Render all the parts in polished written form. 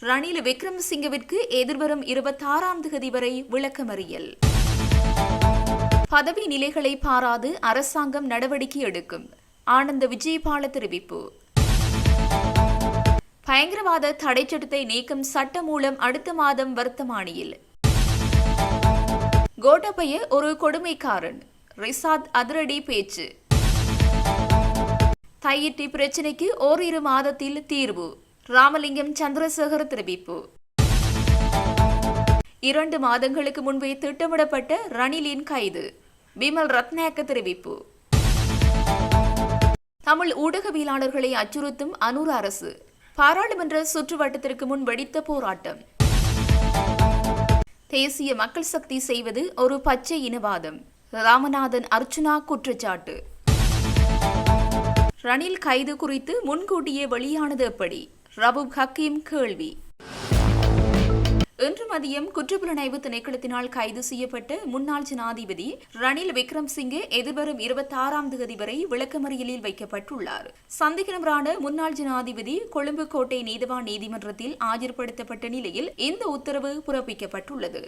ரணில் விக்ரமசிங்கவிற்கு எதிர்வரும் 26ஆம் தேதி வரை விளக்கமறியல். பதவி நிலைகளை பாராது அரசாங்கம் நடவடிக்கை எடுக்கும். ஆனந்த விஜயபால தெரிவிப்பு. பயங்கரவாத தடைச்சட்டத்தை நீக்கும் சட்டமூலம் அடுத்த மாதம் வர்த்தமானியில். கோட்டபய ஒரு கொடுமைக்காரன். ரிசாத் அதிரடி பேச்சு. தையிட்டி பிரச்சினைக்கு ஓரிரு மாதத்தில் தீர்வு. ராமலிங்கம் சந்திரசேகர் தெரிவிப்பு. 2 மாதங்களுக்கு முன்பே திட்டமிடப்பட்ட ரணிலின் கைது. பிமல் ரத்நாயக்க தெரிவிப்பு. தமிழ் ஊடகவியலாளர்களை அச்சுறுத்தும் அனூர் அரசு. பாராளுமன்ற சுற்றுவட்டத்திற்கு முன் வெடித்த போராட்டம். தேசிய மக்கள் சக்தி செய்வது ஒரு பச்சை இனவாதம். ராமநாதன் அர்ச்சுனா குற்றச்சாட்டு. ரணில் கைது குறித்து முன்கூட்டியே வெளியானது எப்படி? ரபூப் ஹக்கீம் கேள்வி. இன்று மதியம் குற்றப்புலனாய்வு திணைக்களத்தினால் கைது செய்யப்பட்ட முன்னாள் ஜனாதிபதி ரணில் விக்ரமசிங்கே எதிர்வரும் 26ஆம் தேதி வரை விளக்கமறியலில் வைக்கப்பட்டுள்ளார். சந்தேகநபரான முன்னாள் ஜனாதிபதி கொழும்பு கோட்டை நீதவான் நீதிமன்றத்தில் ஆஜர்படுத்தப்பட்ட நிலையில் இந்த உத்தரவு பிறப்பிக்கப்பட்டுள்ளது.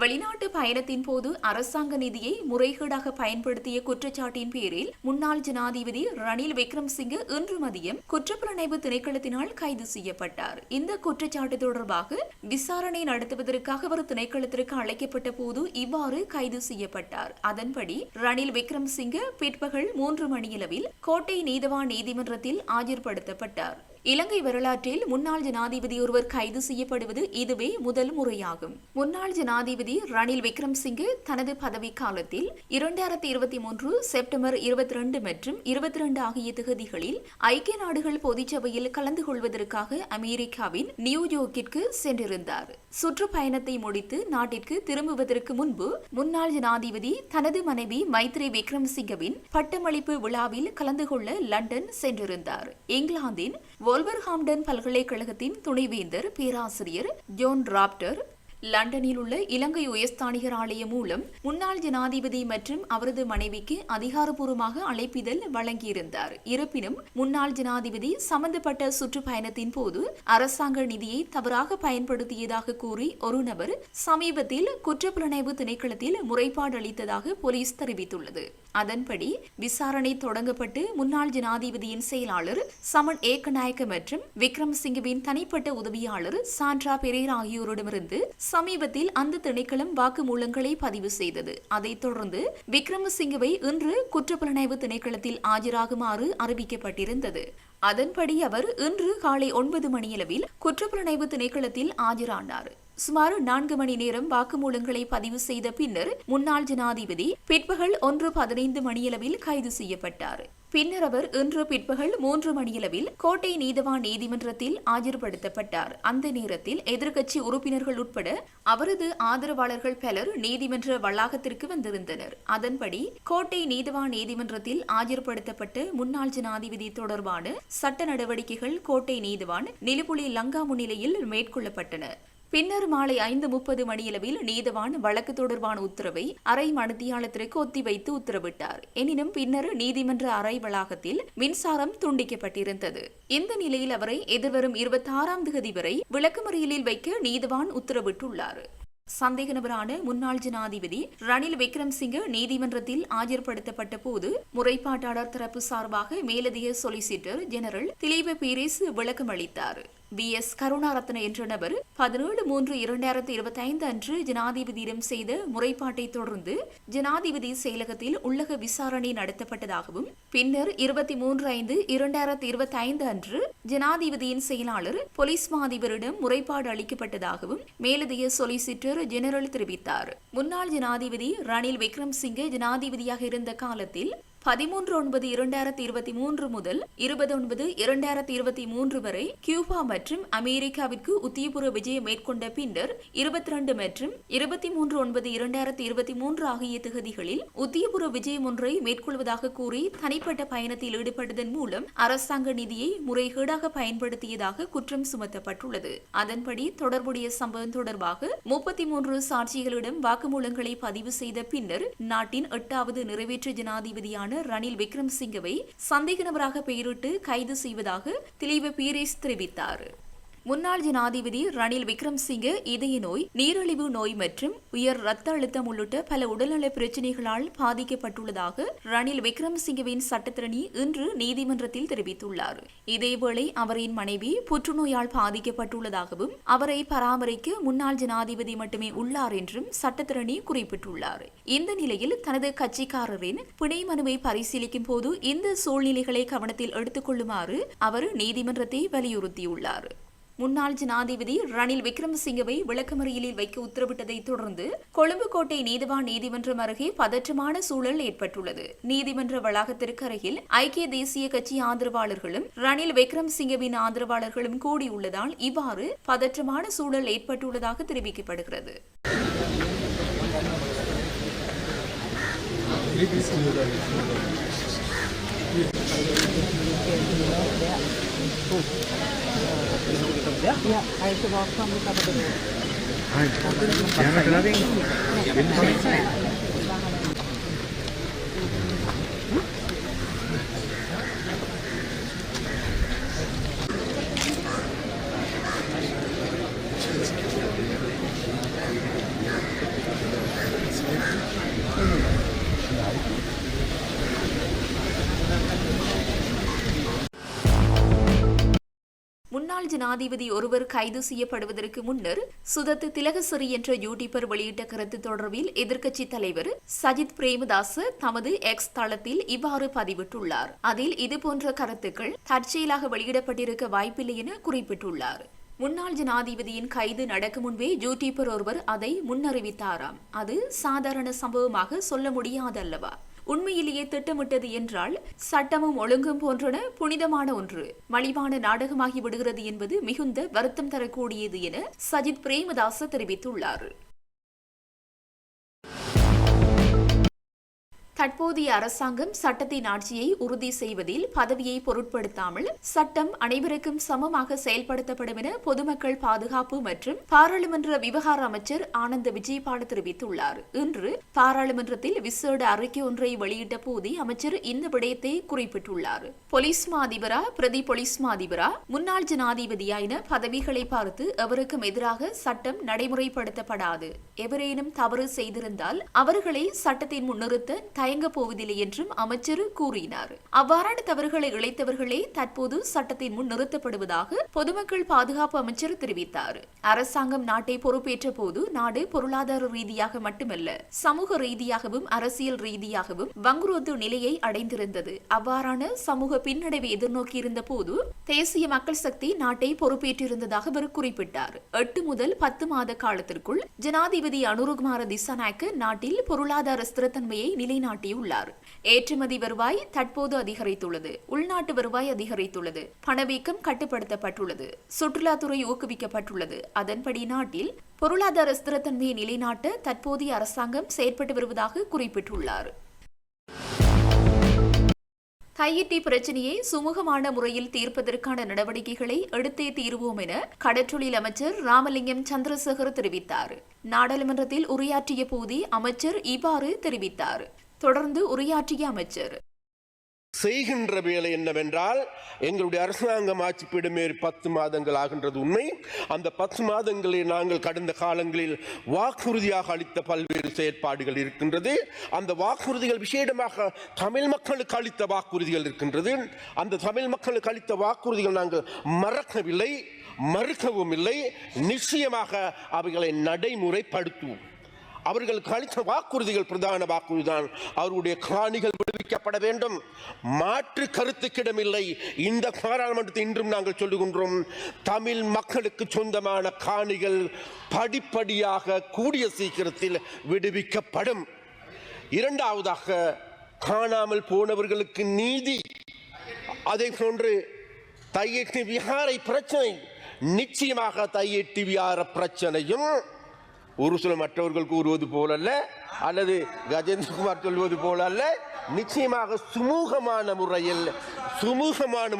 வெளிநாட்டு பயணத்தின் போது அரசாங்க நிதியை முறைகேடாக பயன்படுத்திய குற்றச்சாட்டின் பேரில் முன்னாள் ஜனாதிபதி ரணில் விக்ரமசிங்கே இன்று மதியம் குற்றப்புலனாய்வு திணைக்களத்தினால் கைது செய்யப்பட்டார். இந்த குற்றச்சாட்டு தொடர்பாக விசாரணை நடத்துவதற்காக அவர் திணைக்களத்திற்கு அழைக்கப்பட்ட போது இவ்வாறு கைது செய்யப்பட்டார். அதன்படி ரணில் விக்ரமசிங்கே பிற்பகல் 3 மணியளவில் கோட்டை நீதவான் நீதிமன்றத்தில் ஆஜர்படுத்தப்பட்டார். இலங்கை வரலாற்றில் முன்னாள் ஜனாதிபதி ஒருவர் கைது செய்யப்படுவது இதுவே முதல் முறையாகும். முன்னாள் ஜனாதிபதி ரணில் விக்ரமசிங்கே தனது பதவி காலத்தில் 2023 செப்டம்பர் 22 மற்றும் 22 ஆகிய தேதிகளில் ஐக்கிய நாடுகள் பொதுச்சபையில் கலந்து கொள்வதற்காக அமெரிக்காவின் நியூயோர்க்கிற்கு சென்றிருந்தார். சுற்றுப்பயணத்தை முடித்து நாட்டிற்கு திரும்புவதற்கு முன்பு முன்னாள் ஜனாதிபதி தனது மனைவி மைத்ரி விக்ரமசிங்கவின் பட்டமளிப்பு விழாவில் கலந்து கொள்ள லண்டன் சென்றிருந்தார். இங்கிலாந்தின் வோல்வர்ஹாம்டன் பல்கலைக்கழகத்தின் துணைவேந்தர் பேராசிரியர் ஜோன் ராப்டர் லண்டனில் உள்ள இலங்கை உயர்ஸ்தானிகர் ஆலயம் மூலம் முன்னாள் ஜனாதிபதி மற்றும் அவரது மனைவிக்கு அதிகாரப்பூர்வமாக அழைப்பிதழ் வழங்கியிருந்தார். இருப்பினும் முன்னாள் ஜனாதிபதி சம்பந்தப்பட்ட சுற்றுப்பயணத்தின் போது அரசாங்க நிதியை தவறாக பயன்படுத்தியதாக கூறி ஒரு நபர் சமீபத்தில் குற்றப்புலனாய்வு திணைக்களத்தில் முறைப்பாடு அளித்ததாக போலீஸ் தெரிவித்துள்ளது. அதன்படி விசாரணை தொடங்கப்பட்டு முன்னாள் ஜனாதிபதியின் செயலாளர் சமன் ஏக்கநாயக்க மற்றும் விக்ரமசிங்கவின் தனிப்பட்ட உதவியாளர் சாண்ட்ரா பெரேரா ஆகியோரிடமிருந்து சமீபத்தில் அந்த திணைக்களம் வாக்குமூலங்களை பதிவு செய்தது. அதைத் தொடர்ந்து விக்ரமசிங்கவை இன்று குற்றப்புலனாய்வு திணைக்களத்தில் ஆஜராகுமாறு அறிவிக்கப்பட்டிருந்தது. அதன்படி அவர் இன்று காலை 9 மணியளவில் குற்றப்புலனாய்வு திணைக்களத்தில் ஆஜரானார். சுமார் 4 மணி நேரம் வாக்குமூலங்களை பதிவு செய்த பின்னர் முன்னாள் ஜனாதிபதி பிற்பகல் 1:15 மணியளவில் கைது செய்யப்பட்டார். பின்னர் அவர் இன்று பிற்பகல் 3 மணியளவில் கோட்டை நீதவான் நீதிமன்றத்தில் ஆஜர்படுத்தப்பட்டார். அந்த நேரத்தில் எதிர்க்கட்சி உறுப்பினர்கள் உட்பட அவரது ஆதரவாளர்கள் பலர் நீதிமன்ற வளாகத்திற்கு வந்திருந்தனர். அதன்படி கோட்டை நீதவான் நீதிமன்றத்தில் ஆஜர்படுத்தப்பட்ட முன்னாள் ஜனாதிபதி தொடர்பான சட்ட நடவடிக்கைகள் கோட்டை நீதவான் நிலுப்புலி லங்கா முன்னிலையில் மேற்கொள்ளப்பட்டன. பின்னர் மாலை 5:30 மணியளவில் நீதவான் வழக்கு தொடர்பான உத்தரவை அரை மணித்தியாலத்திற்கு ஒத்திவைத்து உத்தரவிட்டார். எனினும் பின்னர் நீதிமன்ற அறை வளாகத்தில் மின்சாரம் துண்டிக்கப்பட்டிருந்தது. இந்த நிலையில் அவரை எதிர்வரும் 26ஆம் தேதி வரை விளக்கமறியலில் வைக்க நீதவான் உத்தரவிட்டுள்ளார். சந்தேக நபரான முன்னாள் ஜனாதிபதி ரணில் விக்ரமசிங்கே நீதிமன்றத்தில் ஆஜர்படுத்தப்பட்ட போது முறைப்பாட்டாளர் தரப்பு சார்பாக மேலதிக சொலிசிட்டர் ஜெனரல் திலீப பீரிஸ் விளக்கம் அளித்தார். BS கருணாரத்ன என்ற நபர் 17/3/2025 அன்று ஜனாதிபதியிடம் செய்த முறைப்பாட்டை தொடர்ந்து ஜனாதிபதி செயலகத்தில் உள்ளக விசாரணை நடத்தப்பட்டதாகவும் பின்னர் 23/5/2025 அன்று ஜனாதிபதியின் செயலாளர் போலீஸ் மாதிபரிடம் முறைப்பாடு அளிக்கப்பட்டதாகவும் மேலதிக சொலிசிட்டர் ஜெனரல் தெரிவித்தார். முன்னாள் ஜனாதிபதி ரணில் விக்ரமசிங்கே ஜனாதிபதியாக இருந்த காலத்தில் 13/9/2023 முதல் 20/9/2023 வரை கியூபா மற்றும் அமெரிக்காவிற்கு உத்தியபூர்வ விஜயம் மேற்கொண்ட பின்னர் 22 மற்றும் 23/9/2023 ஆகிய தேதிகளில் உத்தியபூர்வ விஜயம் ஒன்றை மேற்கொள்வதாக கூறி தனிப்பட்ட பயணத்தில் ஈடுபட்டதன் மூலம் அரசாங்க நிதியை முறைகேடாக பயன்படுத்தியதாக குற்றம் சுமத்தப்பட்டுள்ளது. அதன்படி தொடர்புடைய சம்பவம் தொடர்பாக 33 சாட்சிகளிடம் வாக்குமூலங்களை பதிவு செய்த பின்னர் நாட்டின் 8வது நிறைவேற்று ஜனாதிபதியான ரணில் விக்ரமசிங்கவை சந்தேக நபராக பெயரிட்டு கைது செய்வதாக திலீப பீரிஸ் தெரிவித்தார். முன்னாள் ஜனாதிபதி ரணில் விக்ரம்சிங்கே இதய நோய், நீரிழிவு நோய் மற்றும் உயர் ரத்த அழுத்தம் உள்ளிட்ட பல உடல்நல பிரச்சினைகளால் பாதிக்கப்பட்டுள்ளதாக ரணில் விக்ரம்சிங்கவின் சட்டத்திரணி இன்று நீதிமன்றத்தில் தெரிவித்துள்ளார். இதேவேளை அவரின் மனைவி புற்றுநோயால் பாதிக்கப்பட்டுள்ளதாகவும் அவரை பராமரிக்க முன்னாள் ஜனாதிபதி மட்டுமே உள்ளார் என்றும் சட்டத்திரணி குறிப்பிட்டுள்ளார். இந்த நிலையில் தனது கட்சிக்காரரின் பிணை மனுவை பரிசீலிக்கும் போது இந்த சூழ்நிலைகளை கவனத்தில் எடுத்துக் கொள்ளுமாறு அவர் நீதிமன்றத்தை வலியுறுத்தியுள்ளார். முன்னாள் ஜனாதிபதி ரணில் விக்ரமசிங்கவை விளக்கமறியலில் வைக்க உத்தரவிட்டதை தொடர்ந்து கொழும்பு கோட்டை நீதிவான் நீதிமன்றம் அருகே பதற்றமான சூழல் ஏற்பட்டுள்ளது. நீதிமன்ற வளாகத்திற்கு அருகில் ஐக்கிய தேசிய கட்சி ஆதரவாளர்களும் ரணில் விக்ரமசிங்கவின் ஆதரவாளர்களும் கூடியுள்ளதால் இவ்வாறு பதற்றமான சூழல் ஏற்பட்டுள்ளதாக தெரிவிக்கப்படுகிறது. Ja, also war es mit aber முன்னாள் ஜனாதிபதி ஒருவர் கைது செய்யப்படுவதற்கு முன்னர் சுதத் திலகசரி என்ற யூடியூபர் வெளியிட்ட கருத்து தொடர்பில் எதிர்க்கட்சித் தலைவர் சஜித் பிரேமதாச தமது எக்ஸ் தளத்தில் இவ்வாறு பதிவிட்டுள்ளார். அதில் இதுபோன்ற கருத்துக்கள் தற்செயலாக வெளியிடப்பட்டிருக்க வாய்ப்பில்லை என குறிப்பிட்டுள்ளார். முன்னாள் ஜனாதிபதியின் கைது நடக்கும் முன்பே யூடியூபர் ஒருவர் அதை முன்னறிவித்தாராம். அது சாதாரண சம்பவமாக சொல்ல முடியாதல்லவா? உண்மையிலேயே திட்டமிட்டது என்றால் சட்டமும் ஒழுங்கும் போன்றன புனிதமான ஒன்று மலிவான நாடகமாகி விடுகிறது என்பது மிகுந்த வருத்தம் தரக்கூடியது என சஜித் பிரேமதாச தெரிவித்துள்ளார். தற்போதைய அரசாங்கம் சட்டத்தின் ஆட்சியை உறுதி செய்வதில் பதவியை பொருட்படுத்தாமல் சட்டம் அனைவருக்கும் சமமாக செயல்படுத்தப்படும் என பொதுமக்கள் பாதுகாப்பு மற்றும் பாராளுமன்ற விவகார அமைச்சர் ஆனந்த விஜயபால தெரிவித்துள்ளார். இன்று பாராளுமன்றத்தில் விசேட அறிக்கை ஒன்றை வெளியிட்ட போதே அமைச்சர் இந்த விடயத்தை குறிப்பிட்டுள்ளார். பொலிஸ் மா அதிபரா, பிரதி பொலிஸ் மா அதிபரா, முன்னாள் ஜனாதிபதியா என பதவிகளை பார்த்து எவருக்கும் எதிராக சட்டம் நடைமுறைப்படுத்தப்படாது. எவரேனும் தவறு செய்திருந்தால் அவர்களை சட்டத்தின் முன்னிறுத்த தயங்க போவதில்லை என்றும் அமைச்சர் கூறினார். அவ்வாறான தவறுகளை இழைத்தவர்களே தற்போது சட்டத்தின் முன் நிறுத்தப்படுவதாக பொதுமக்கள் பாதுகாப்பு அமைச்சர் தெரிவித்தார். அரசாங்கம் நாட்டை பொறுப்பேற்ற போது நாடு பொருளாதார ரீதியாக மட்டுமல்ல சமூக ரீதியாகவும் அரசியல் ரீதியாகவும் வங்குரோத்து நிலையை அடைந்திருந்தது. அவ்வாறான சமூக பின்னடைவை எதிர்நோக்கியிருந்த போது தேசிய மக்கள் சக்தி நாட்டை பொறுப்பேற்றிருந்ததாக அவர் குறிப்பிட்டார். 8 முதல் 10 மாத காலத்திற்குள் ஜனாதிபதி அனுரகுமார திசாநாயக்க நாட்டில் பொருளாதார ஸ்திரத்தன்மையை நிலைநாட்டியுள்ளார். ஏற்றுமதி வருவாய் தற்போது அதிகரித்துள்ளது. உள்நாட்டு வருவாய் அதிகரித்துள்ளது. பணவீக்கம் கட்டுப்படுத்தப்பட்டுள்ளது. சுற்றுலாத்துறை ஊக்குவிக்கப்பட்டுள்ளது. அதன்படி நாட்டில் பொருளாதார ஸ்திரத்தன்மையை நிலைநாட்ட தற்போதைய அரசாங்கம் செயற்பட்டு வருவதாக குறிப்பிட்டுள்ளார். தையிட்டி பிரச்சினையை சுமூகமான முறையில் தீர்ப்பதற்கான நடவடிக்கைகளை எடுத்தே தீர்வோம் என கடற்றொழில் அமைச்சர் ராமலிங்கம் சந்திரசேகர் தெரிவித்தார். நாடாளுமன்றத்தில் உரையாற்றிய போதே அமைச்சர் இவ்வாறு தெரிவித்தார். தொடர்ந்து உரையாற்றிய அமைச்சர் செய்கின்ற வேலை என்னவென்றால் எங்களுடைய அரசாங்கம் ஆட்சி பீடமேறி 10 மாதங்கள் ஆகின்றது உண்மை. அந்த 10 மாதங்களில் நாங்கள் கடந்த காலங்களில் வாக்குறுதியாக அளித்த பல்வேறு செயற்பாடுகள் இருக்கின்றது. அந்த வாக்குறுதிகள் விசேடமாக தமிழ் மக்களுக்கு அளித்த வாக்குறுதிகள் இருக்கின்றது. அந்த தமிழ் மக்களுக்கு அளித்த வாக்குறுதிகள் நாங்கள் மறக்கவில்லை, மறுக்கவும் இல்லை. நிச்சயமாக அவைகளை நடைமுறைப்படுத்துவோம். அவர்களுக்கு அளித்த வாக்குறுதிகள் பிரதான வாக்குறுதிதான். அவருடைய காணிகள் விடுவிக்கப்பட வேண்டும். மாற்று கருத்துக்கிடமில்லை. இந்த பாராளுமன்றத்தை இன்றும் நாங்கள் சொல்லுகின்றோம், தமிழ் மக்களுக்கு சொந்தமான காணிகள் படிப்படியாக கூடிய சீக்கிரத்தில் விடுவிக்கப்படும். இரண்டாவதாக காணாமல் போனவர்களுக்கு நீதி. அதே போன்று தையிட்டி விஹாரை பிரச்சனை, நிச்சயமாக தையிட்டி விஹார பிரச்சனையும் ஒரு சில மற்றவர்கள் கூறுவது போலல்ல, அல்லது கஜேந்திரகுமார் சொல்வது போல அல்ல, நிச்சயமாக சுமூகமான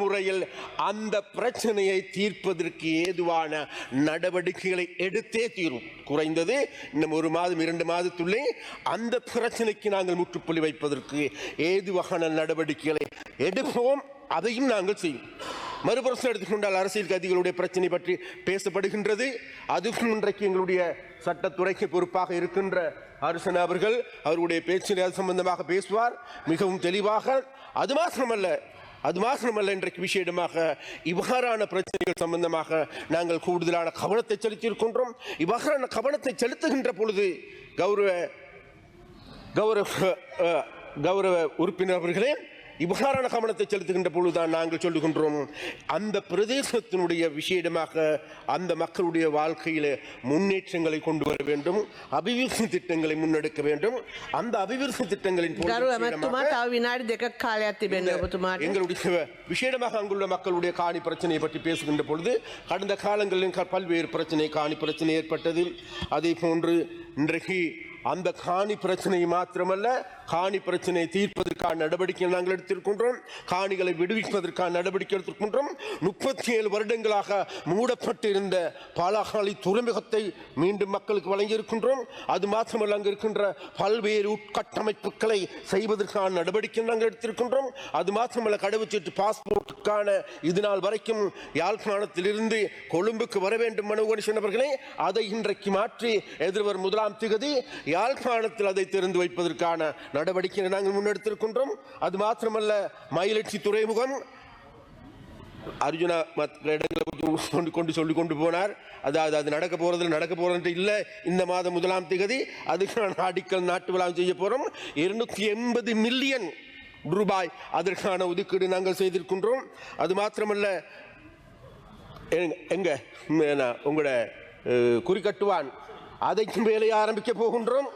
முறையில் அந்த பிரச்சனையை தீர்ப்பதற்கு ஏதுவான நடவடிக்கைகளை எடுத்தே தீரும். குறைந்தது இன்னும் 1 மாதம் 2 மாதத்துள்ளே அந்த பிரச்சனைக்கு நாங்கள் முற்றுப்புள்ளி வைப்பதற்கு ஏதுவான நடவடிக்கைகளை எடுப்போம். அதையும் நாங்கள் செய்வோம். மறுபுறம் எடுத்துக்கொண்டால் அரசியல் கைதிகளுடைய பிரச்சனை பற்றி பேசப்படுகின்றது. அதுக்கும் இன்றைக்கு எங்களுடைய சட்டத்துறைக்கு பொறுப்பாக இருக்கின்ற அரசன் அவர்கள் அவருடைய பேச்சில் அது சம்பந்தமாக பேசுவார் மிகவும் தெளிவாக. அது மாத்திரமல்ல இன்றைக்கு விசேடமாக இவ்வாறான பிரச்சனைகள் சம்பந்தமாக நாங்கள் கூடுதலான கவனத்தை செலுத்தியிருக்கின்றோம். இவ்வாறான கவனத்தை செலுத்துகின்ற பொழுது கௌரவ உறுப்பினர் அவர்களே, இவ்வாறான கவனத்தை செலுத்துகின்ற பொழுதுதான் நாங்கள் சொல்லுகின்றோம், அந்த பிரதேசத்தினுடைய விசேடமாக அந்த மக்களுடைய வாழ்க்கையில் முன்னேற்றங்களை கொண்டு வர வேண்டும், அபிவிருத்தி திட்டங்களை முன்னெடுக்க வேண்டும். அந்த அபிவிருத்தி திட்டங்களின் எங்களுடைய விசேடமாக அங்குள்ள மக்களுடைய காணி பிரச்சனையை பற்றி பேசுகின்ற பொழுது கடந்த காலங்களில் பல்வேறு காணி பிரச்சனை ஏற்பட்டது. அதே போன்று இன்றைக்கு அந்த காணி பிரச்சனையை மாத்திரமல்ல, காணி பிரச்சனையை தீர்ப்பதற்கான நடவடிக்கை நாங்கள் எடுத்திருக்கின்றோம். காணிகளை விடுவிப்பதற்கான நடவடிக்கை எடுத்திருக்கின்றோம். 37 வருடங்களாக மூடப்பட்டிருந்த பாலாகாலி துறைமுகத்தை மீண்டும் மக்களுக்கு வழங்கியிருக்கின்றோம். அது மாத்திரமல்ல, அங்கு இருக்கின்ற பல்வேறு உட்கட்டமைப்புகளை செய்வதற்கான நடவடிக்கை நாங்கள் எடுத்திருக்கின்றோம். அது மாத்திரமல்ல, கடவுச்சீட்டு பாஸ்போர்ட்டுக்கான இதுநாள் வரைக்கும் யாழ்ப்பாணத்திலிருந்து கொழும்புக்கு வர வேண்டும் மனோகரன் அவர்களே, அதை இன்றைக்கு மாற்றி எதிர்வரும் 1ஆம் தேதி யாழ்ப்பாணத்தில் அதை திறந்து வைப்பதற்கான நடவடிக்கை நாங்கள் முன்னெடுத்திருக்கின்றோம். அது மாத்திரமல்ல, மயிலட்சி துறைமுகம் அர்ஜுனா இடங்களை சொல்லிக் கொண்டு போனார். அதாவது அது நடக்க போறது இல்லை. இந்த மாதம் 1ஆம் தேதி அதுக்கான அடிக்கல் நாட்டு விழா செய்ய போறோம். 280 மில்லியன் ரூபாய் அதற்கான ஒதுக்கீடு நாங்கள் செய்திருக்கின்றோம். அது மாத்திரமல்ல, எங்க உங்களோட குறிக்கட்டுவான் அதைக்கும் வேலையை ஆரம்பிக்க போகின்றோம்.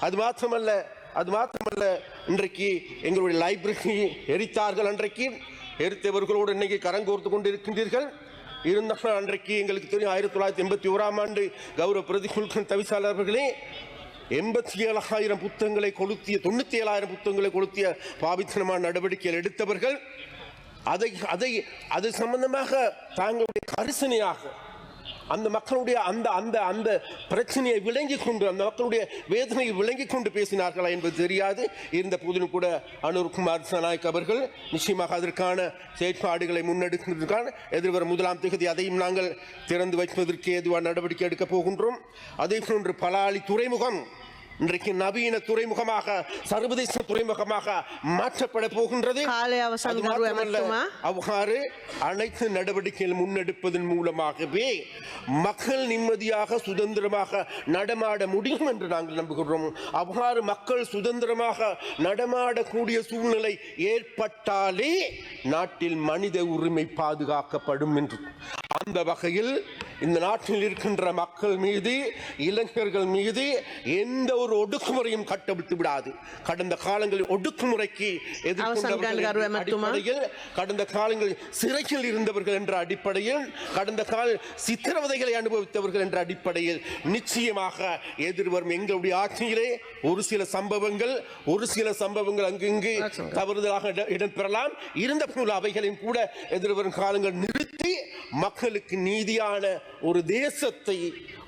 அது மாத்திரமல்ல இன்றைக்கு எங்களுடைய லைப்ரரி எரித்தார்கள். அன்றைக்கு எரித்தவர்களோடு இன்னைக்கு கரங்கோர்த்து கொண்டு இருக்கின்றீர்கள். இருந்தால் அன்றைக்கு எங்களுக்கு தெரியும் 1981ஆம் ஆண்டு கௌரவ பிரதிகுல்கன் தவிசாளர்களே 87,000 புத்தகங்களை கொளுத்திய 97,000 புத்தகங்களை கொளுத்திய பாவித்தனமான நடவடிக்கைகள் எடுத்தவர்கள். அது சம்பந்தமாக தாங்களுடைய கரிசனையாக அந்த மக்களுடைய அந்த பிரச்சனையை விளங்கி கொண்டு, அந்த மக்களுடைய வேதனையை விளங்கி கொண்டு பேசினார்களா என்பது தெரியாது. இருந்த போதிலும் கூட அனுர்குமார் சனாயக் அவர்கள் நிச்சயமாக அதற்கான செயற்பாடுகளை முன்னெடுக்கிறதுக்கான எதிர்வரும் 1ஆம் தேதி அதையும் நாங்கள் திறந்து வைப்பதற்கு ஏதுவான நடவடிக்கை எடுக்கப் போகின்றோம். அதே போன்று பலாலி துறைமுகம் இன்றைக்கு நவீன துறைமுகமாக, சர்வதேச துறைமுகமாக மாற்றப்பட போகின்றது. அவ்வாறு அனைத்து நடவடிக்கைகள் முன்னெடுப்பதன் மூலமாகவே மக்கள் நிம்மதியாக சுதந்திரமாக நடமாட முடியும் என்று நாங்கள் நம்புகிறோம். அவ்வாறு மக்கள் சுதந்திரமாக நடமாடக்கூடிய சூழ்நிலை ஏற்பட்டாலே நாட்டில் மனித உரிமை பாதுகாக்கப்படும் என்று, அந்த வகையில் இந்த நாட்டில் இருக்கின்ற மக்கள் மீது, இளைஞர்கள் மீது எந்த ஒரு ஒடுக்குமுறையும் கட்டவிட்டு விடாது. கடந்த காலங்களில் ஒடுக்குமுறைக்கு எதிர்கொண்டவர்கள், கடந்த காலங்களில் சிறையில் இருந்தவர்கள் என்ற அடிப்படையில், கடந்த கால சித்திரவதைகளை அனுபவித்தவர்கள் என்ற அடிப்படையில் நிச்சயமாக எதிர்வரும் எங்களுடைய ஆட்சியிலே ஒரு சில சம்பவங்கள் அங்கு தவறுதலாக இடம்பெறலாம். இருந்த போல அவைகளையும் கூட எதிர்வரும் காலங்கள் நிறுத்தி மக்களுக்கு நீதியான ஒரு தேசத்தை,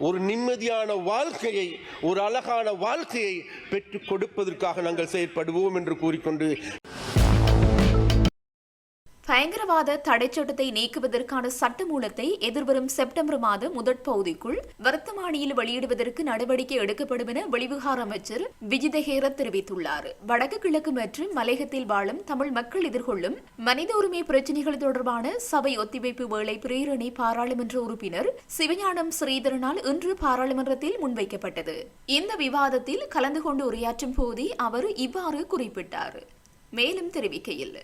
ஒரு நிம்மதியான வாழ்க்கையை, ஒரு அழகான வாழ்க்கையை பெற்றுக் கொடுப்பதற்காக நாங்கள் செயற்படுவோம் என்று கூறிக்கொண்டு, பயங்கரவாத தடைச்சட்டத்தை நீக்குவதற்கான சட்டமூலத்தை எதிர்வரும் செப்டம்பர் மாத முதற் பகுதிக்குள் வர்த்தமானியில் வெளியிடுவதற்கு நடவடிக்கை எடுக்கப்படும் என வெளிவிவகார அமைச்சர் விஜித ஹேரத் தெரிவித்துள்ளார். வடக்கு கிழக்கு மற்றும் மலையகத்தில் வாழும் தமிழ் மக்கள் எதிர்கொள்ளும் மனித உரிமை பிரச்சினைகள் தொடர்பான சபை ஒத்திவைப்பு வேளை பிரேரணை பாராளுமன்ற உறுப்பினர் சிவஞானம் ஸ்ரீதரனால் இன்று பாராளுமன்றத்தில் முன்வைக்கப்பட்டது. இந்த விவாதத்தில் கலந்து கொண்டு உரையாற்றும் போதே அவர் இவ்வாறு குறிப்பிட்டார். மேலும் தெரிவிக்கையில்,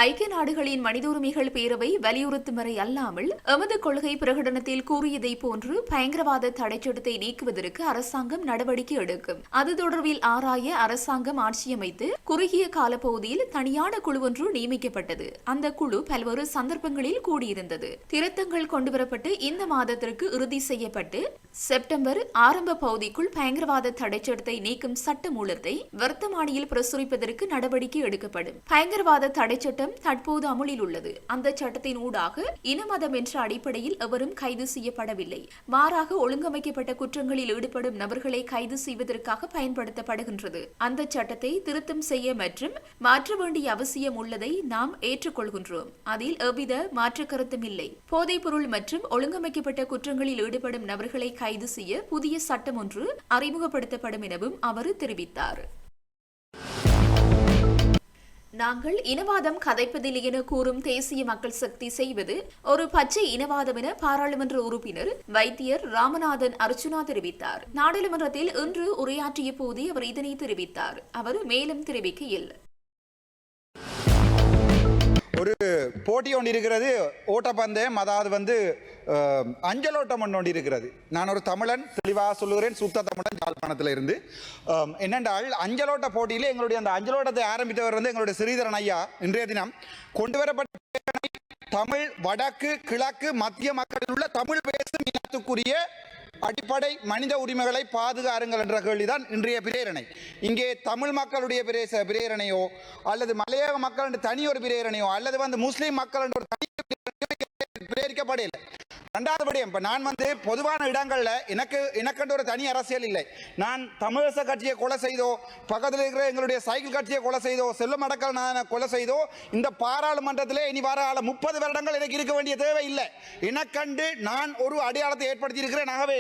ஐக்கிய நாடுகளின் மனித உரிமைகள் பேரவை வலியுறுத்தும் வரை அல்லாமல் எமது கொள்கை பிரகடனத்தில் கூறியதை போன்று பயங்கரவாத தடைச்சட்டத்தை நீக்குவதற்கு அரசாங்கம் நடவடிக்கை எடுக்கும். அது தொடர்பில் ஆராய அரசாங்கம் ஆட்சியமைத்து குறுகிய காலப்பகுதியில் தனியான குழு ஒன்று நியமிக்கப்பட்டது. அந்த குழு பல்வேறு சந்தர்ப்பங்களில் கூடியிருந்தது. திருத்தங்கள் கொண்டுவரப்பட்டு இந்த மாதத்திற்கு இறுதி செய்யப்பட்டு செப்டம்பர் ஆரம்ப பகுதிக்குள் பயங்கரவாத தடைச்சட்டத்தை நீக்கும் சட்ட மூலத்தை வர்த்தமானியில் பிரசுரிப்பதற்கு நடவடிக்கை எடுக்கப்படும். பயங்கரவாத தடைச்சட்டம் சட்டம் தற்போது அமுலில் உள்ளது. அந்த சட்டத்தின் ஊடாக இனமதம் என்ற அடிப்படையில் எவரும் கைது செய்யப்படவில்லை. மாறாக ஒழுங்கமைக்கப்பட்ட குற்றங்களில் ஈடுபடும் நபர்களை கைது செய்வதற்காக பயன்படுத்தப்படுகின்றது. அந்த சட்டத்தை திருத்தம் செய்ய மற்றும் மாற்ற வேண்டிய அவசியம் உள்ளதை நாம் ஏற்றுக்கொள்கின்றோம். அதில் எவ்வித மாற்று கருத்தும் இல்லை. போதைப்பொருள் மற்றும் ஒழுங்கமைக்கப்பட்ட குற்றங்களில் ஈடுபடும் நபர்களை கைது செய்ய புதிய சட்டம் ஒன்று அறிமுகப்படுத்தப்படும் எனவும் அவர் தெரிவித்தார். நாங்கள் இனவாதம் கதைப்பதில்லை என கூறும் தேசிய மக்கள் சக்தி செய்வது ஒரு பச்சை இனவாதம் என பாராளுமன்ற உறுப்பினர் வைத்தியர் ராமநாதன் அர்ச்சுனா தெரிவித்தார். நாடாளுமன்றத்தில் இன்று உரையாற்றிய போதே அவர் இதனை தெரிவித்தார். அவர் மேலும் தெரிவிக்கையில், ஒரு போட்டி ஒன்று இருக்கிறது, ஓட்டப்பந்தயம். அதாவது அஞ்சலோட்டம் ஒன்று இருக்கிறது. நான் ஒரு தமிழன், தெளிவாக சொல்லுகிறேன், சுத்த தமிழன், யாழ்ப்பாணத்தில் இருந்து. என்னென்றால் அஞ்சலோட்ட போட்டியில் எங்களுடைய அந்த அஞ்சலோட்டத்தை ஆரம்பித்தவர் எங்களுடைய ஸ்ரீதரன் ஐயா. இன்றைய தினம் கொண்டு வரப்பட்ட தமிழ் வடக்கு கிழக்கு மத்திய மக்களில் உள்ள தமிழ் பேசும் இனத்துக்குரிய அடிப்படை மனித உரிமைகளை பாதுகாருங்கள் என்ற கேள்விதான் இன்றைய பிரேரணை. இங்கே தமிழ் மக்களுடைய பிரேரணையோ அல்லது மலையக மக்கள் என்று தனி ஒரு பிரேரணையோ அல்லது முஸ்லீம் மக்கள் என்று ஒரு தனி பிரேரிக்கப்படவில்லை. ரெண்டாவது விடயம், இப்போ நான் பொதுவான இடங்களில் எனக்கென்று ஒரு தனி அரசியல் இல்லை. நான் தமிழரச கட்சியை கொலை செய்தோ, பக்கத்தில் இருக்கிற எங்களுடைய சைக்கிள் கட்சியை கொலை செய்தோ, செல்லும் அடக்கல் நான் கொலை செய்தோ, இந்த பாராளுமன்றத்திலே இனி வர 30 வருடங்கள் எனக்கு இருக்க வேண்டிய தேவை இல்லை. எனக்கண்டு நான் ஒரு அடையாளத்தை ஏற்படுத்தி இருக்கிறேன். ஆகவே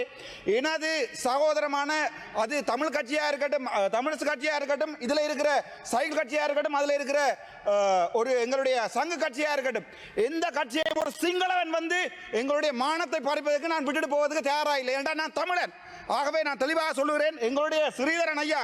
எனது சகோதரமான அது தமிழ் கட்சியாக இருக்கட்டும், தமிழரசு கட்சியாக இருக்கட்டும், இதில் இருக்கிற சைக்கிள் கட்சியாக இருக்கட்டும், அதில் இருக்கிற ஒரு எங்களுடைய சங்கு கட்சியாக இருக்கட்டும், எந்த கட்சியை ஒரு சிங்களவன் எங்களுடைய மானத்தை பறிப்பதற்கு நான் விட்டுட்டு போவதற்கு தயாராக இல்லை. ஏன்டா நான் தமிழன். ஆகவே நான் தெளிவாக சொல்லுகிறேன், எங்களுடைய ஸ்ரீதரன் ஐயா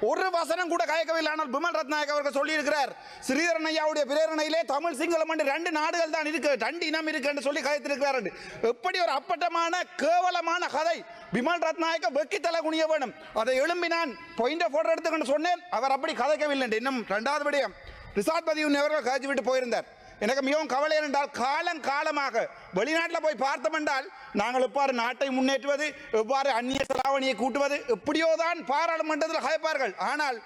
ஒரு வசனம் கூட கயக்கவில்லை. ஆனால் பிமல் ரத்நாயக் அவர்கள் சொல்லியிருக்கிறார், ஸ்ரீதரன் ஐயாவுடைய பிரேரணையிலே தமிழ் சிங்களம் என்று 2 நாடுகள் தான் இருக்கு, 2 இனம் இருக்கு என்று சொல்லி கதைத்திருக்கிறார். எப்படி ஒரு அப்பட்டமான கேவலமான கதை! பிமல் ரத்நாயக்க வெக்கி தலை குனிய வேணும். அதை எழும்பி நான் பாயிண்ட் ஆஃப் ஆர்டர் எடுத்துக்கொண்டு சொன்னேன். அவர் அப்படி கதைக்கவில்லை. இன்னும் 2வது விடயம், ரிசாத் பதியுன் அவர்கள் கதைச்சு விட்டு போயிருந்தார். எனக்கு மிகவும் கவலை என்றால் காலமாக வெளிநாட்டில் போய் பார்த்தோம் என்றால் நாங்கள் எவ்வாறு நாட்டை முன்னேற்றுவது, எவ்வாறு அந்நிய செலாவணியை கூட்டுவது, எப்படியோதான் பாராளுமன்றத்தில் கதைப்பார்கள். ஆனால்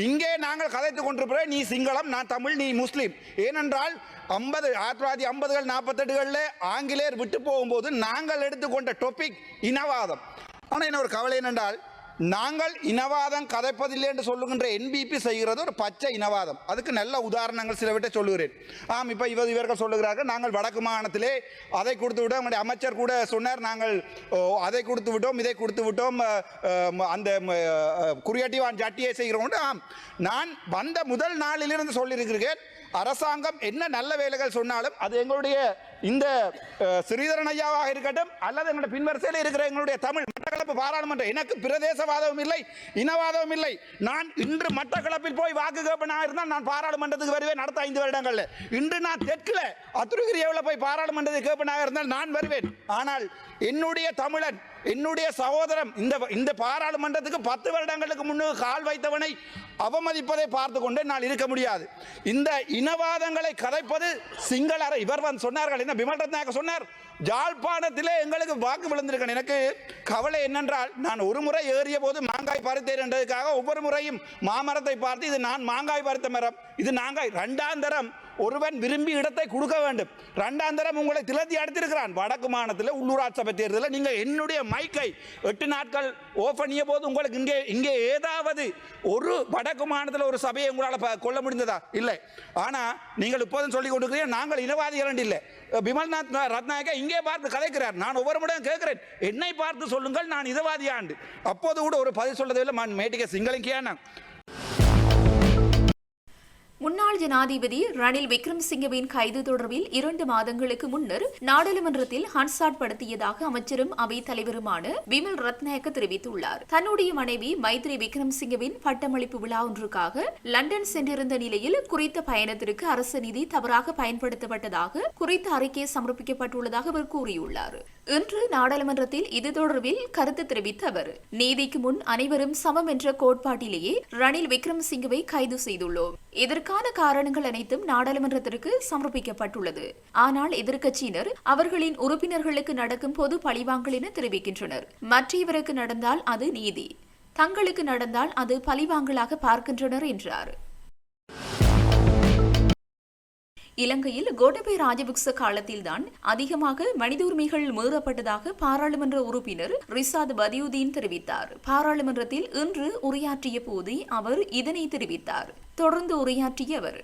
இங்கே நாங்கள் கதைத்துக் கொண்டிருப்போம், நீ சிங்களம், நான் தமிழ், நீ முஸ்லீம். ஏனென்றால் 1950கள் 48களில் ஆங்கிலேயர் விட்டு போகும்போது நாங்கள் எடுத்துக்கொண்ட டாபிக் இனவாதம். ஆனால் என்ன ஒரு கவலை என்னென்றால், நாங்கள் இனவாதம் கதைப்பதில்லை என்று சொல்லுகின்ற என்பிபி செய்கிறது ஒரு பச்சை இனவாதம். அதுக்கு நல்ல உதாரணங்கள் சிலவற்றை சொல்லுகிறேன். இப்போ இவர்கள் சொல்லுகிறார்கள், நாங்கள் வடக்கு மாகாணத்திலே அதை கொடுத்து விட்டோம். நம்முடைய அமைச்சர் கூட சொன்னார், நாங்கள் அதை கொடுத்து விட்டோம், இதை கொடுத்து விட்டோம், அந்த குறியட்டிவான் ஜட்டியை செய்கிறோம். நான் வந்த முதல் நாளிலிருந்து சொல்லியிருக்கிறேன், அரசாங்கம் என்ன நல்ல வேலைகள் சொன்னாலும் அது எங்களுடைய இந்த ஸ்ரீதரன் ஐயாவாக இருக்கட்டும் அல்லது எங்களுடைய பின்வரிசையில் இருக்கிற எங்களுடைய தமிழ் மட்டக்களப்பு பாராளுமன்றம், எனக்கு பிரதேசவாதமும் இல்லை, இனவாதமும் இல்லை. நான் இன்று மட்டக்களப்பில் போய் வாக்கு கேட்பனாக இருந்தால் நான் பாராளுமன்றத்துக்கு வருவேன் அடுத்த 5 வருடங்களில். இன்று நான் தெற்கில் அத்துருகிரியாவில் போய் பாராளுமன்றத்தை கேட்பனாக இருந்தால் நான் வருவேன். ஆனால் என்னுடைய தமிழன், என்னுடைய சகோதரம் இந்த பாராளுமன்றத்துக்கு 10 வருடங்களுக்கு முன்னுக்கு கால் வைத்தவனை அவமதிப்பதை பார்த்து கொண்டே நான் இருக்க முடியாது. இந்த இனவாதங்களை கதைப்பது சிங்கள இவர் சொன்னார்கள். என்ன பிமல் ரத்நாயக்க சொன்னார், ஜாழ்ப்பாணத்திலே எங்களுக்கு வாக்கு விழுந்திருக்கேன். எனக்கு கவலை என்னென்றால், நான் ஒரு முறை ஏறிய போது மாங்காய் பறித்தேன் என்றதுக்காக ஒவ்வொரு முறையும் மாமரத்தை பார்த்து இது நான் மாங்காய் பறித்த மரம், இது நாங்காய். 2ஆம் தரம் ஒருவன் விரும்பி இடத்தை கொடுக்க வேண்டும். 2ஆம் தரம் உங்களை திலத்தி அடித்திருக்கிறான். வடக்கு மாநிலத்தில் உள்ளூராட்சி சபை தேர்தலில் நீங்கள் என்னுடைய மைக்கை 8 நாட்கள் ஓஃப் பண்ணிய போது உங்களுக்கு இங்கே ஏதாவது ஒரு வடக்கு மாநிலத்தில் ஒரு சபையை உங்களால் கொள்ள முடிந்ததா? இல்லை. ஆனால் நீங்கள் இப்போதும் சொல்லிக் கொண்டிருக்கிறீர்கள் நாங்கள் இனவாதிகள் இல்லை. பிமல்நாத் ரத்நாயக்க இங்கே பார்த்து கதைக்கிறார். நான் ஒவ்வொரு முறையும் கேட்கிறேன், என்னை பார்த்து சொல்லுங்கள், நான் இதவாதியாண்டு. அப்போது கூட ஒரு பதில் சொல்லதில்லை. மேட்டிக்க சிங்களிக்கியான முன்னாள் ஜனாதிபதி ரணில் விக்ரமசிங்கவின் கைது தொடர்பில் 2 மாதங்களுக்கு முன்னர் நாடாளுமன்றத்தில் ஹன்சாட் படுத்தியதாக அமைச்சரும் அவைத் தலைவருமான பிமல் ரத்நாயக்க தெரிவித்துள்ளார். தன்னுடைய மனைவி மைத்ரி விக்ரமசிங்கவின் பட்டமளிப்பு விழா ஒன்றுக்காக லண்டன் சென்றிருந்த நிலையில் குறித்த பயணத்திற்கு அரசு நிதி தவறாக பயன்படுத்தப்பட்டதாக குறித்த அறிக்கை சமர்ப்பிக்கப்பட்டுள்ளதாக அவர் கூறியுள்ளார். இன்று நாடாளுமன்றத்தில் இது தொடர்பில் கருத்து தெரிவித்த அவர், நீதிக்கு முன் அனைவரும் சமம் என்ற கோட்பாட்டிலேயே ரணில் விக்ரமசிங்கவை கைது செய்துள்ளோம். இதற்கான காரணங்கள் அனைத்தும் நாடாளுமன்றத்திற்கு சமர்ப்பிக்கப்பட்டுள்ளது. ஆனால் எதிர்க்கட்சியினர் அவர்களின் உறுப்பினர்களுக்கு நடக்கும் பொது பழிவாங்கல் என தெரிவிக்கின்றனர். மற்றவருக்கு நடந்தால் அது நீதி, தங்களுக்கு நடந்தால் அது பழிவாங்கலாக பார்க்கின்றனர் என்றார். இலங்கையில் கோட்டபய ராஜபக்ச காலத்தில்தான் அதிகமாக மனித உரிமைகள் மீறப்பட்டதாக பாராளுமன்ற உறுப்பினர் ரிசாத் பதியுதீன் தெரிவித்தார். பாராளுமன்றத்தில் இன்று உரையாற்றிய போதே அவர் இதனை தெரிவித்தார். தொடர்ந்து உரையாற்றிய அவர்,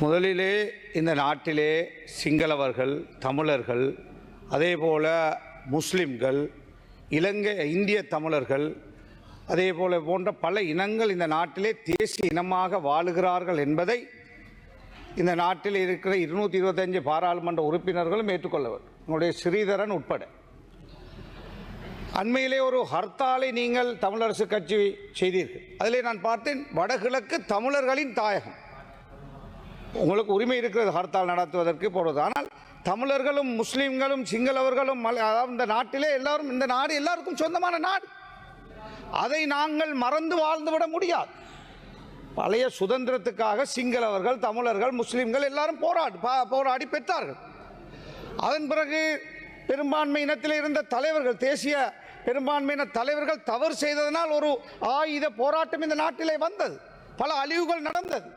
முதலிலே இந்த நாட்டிலே சிங்களவர்கள், தமிழர்கள், அதேபோல முஸ்லிம்கள், இந்திய தமிழர்கள், அதேபோல போன்ற பல இனங்கள் இந்த நாட்டிலே தேசிய இனமாக வாழுகிறார்கள் என்பதை இந்த நாட்டில் இருக்கிற 225 பாராளுமன்ற உறுப்பினர்களும் ஏற்றுக்கொள்ள வேண்டும், உங்களுடைய ஸ்ரீதரன் உட்பட. அண்மையிலே ஒரு ஹர்த்தாலை நீங்கள் தமிழரசு கட்சி செய்தீர்கள். அதிலே நான் பார்த்தேன், வடகிழக்கு தமிழர்களின் தாயகம், உங்களுக்கு உரிமை இருக்கிறது ஹர்த்தால் நடத்துவதற்கு போடுவது. ஆனால் தமிழர்களும் முஸ்லீம்களும் சிங்களவர்களும் இந்த நாட்டிலே எல்லாரும், இந்த நாடு எல்லாருக்கும் சொந்தமான நாடு, அதை நாங்கள் மறந்து வாழ்ந்துவிட முடியாது. பழைய சுதந்திரத்துக்காக சிங்களவர்கள், தமிழர்கள், முஸ்லீம்கள் எல்லாரும் போராடி பெற்றார்கள். அதன் பிறகு பெரும்பான்மை இனத்தில் இருந்த தலைவர்கள், தேசிய பெரும்பான்மையின தலைவர்கள் தவறு செய்ததனால் ஒரு ஆயுத போராட்டம் இந்த நாட்டிலே வந்தது, பல அழிவுகள் நடந்தது.